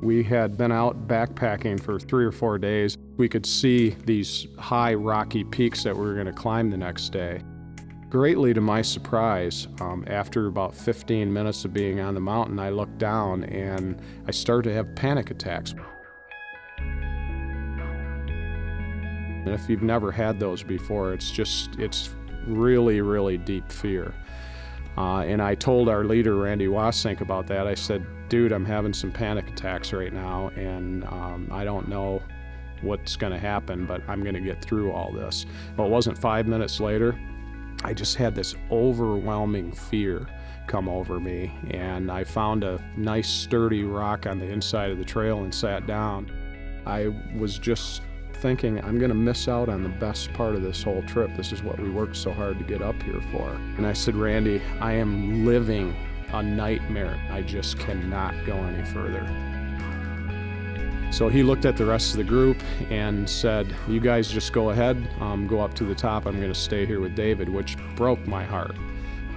We had been out backpacking for 3 or 4 days. We could see these high rocky peaks that we were going to climb the next day. Greatly to my surprise, after about 15 minutes of being on the mountain, I looked down and I started to have panic attacks. And if you've never had those before, it's really, really deep fear. And I told our leader, Randy Wasink, about that. I said, dude, I'm having some panic attacks right now, and I don't know what's going to happen, but I'm going to get through all this. Well, it wasn't 5 minutes later, I just had this overwhelming fear come over me, and I found a nice sturdy rock on the inside of the trail and sat down. I was just thinking, I'm going to miss out on the best part of this whole trip. This is what we worked so hard to get up here for. And I said, Randy, I am living a nightmare. I just cannot go any further. So he looked at the rest of the group and said, you guys just go ahead, go up to the top. I'm going to stay here with David, which broke my heart.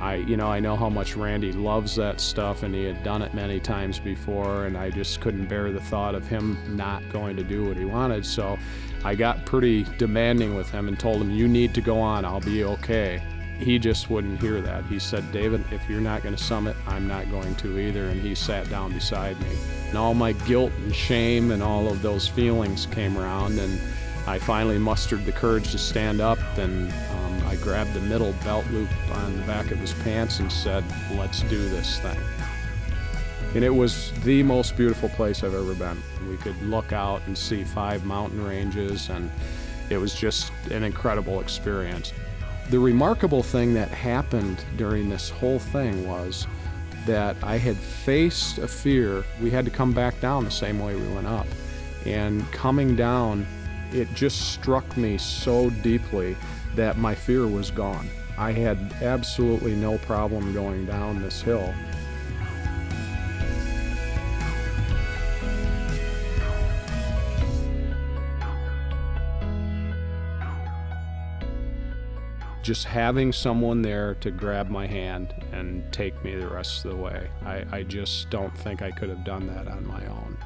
I know how much Randy loves that stuff, and he had done it many times before, and I just couldn't bear the thought of him not going to do what he wanted. So I got pretty demanding with him and told him, you need to go on, I'll be okay. He just wouldn't hear that. He said, David, if you're not going to summit, I'm not going to either, and he sat down beside me. And all my guilt and shame and all of those feelings came around, and I finally mustered the courage to stand up, and I grabbed the middle belt loop on the back of his pants and said, let's do this thing. And it was the most beautiful place I've ever been. We could look out and see 5 mountain ranges, and it was just an incredible experience. The remarkable thing that happened during this whole thing was that I had faced a fear. We had to come back down the same way we went up. And coming down, it just struck me so deeply that my fear was gone. I had absolutely no problem going down this hill. Just having someone there to grab my hand and take me the rest of the way, I just don't think I could have done that on my own.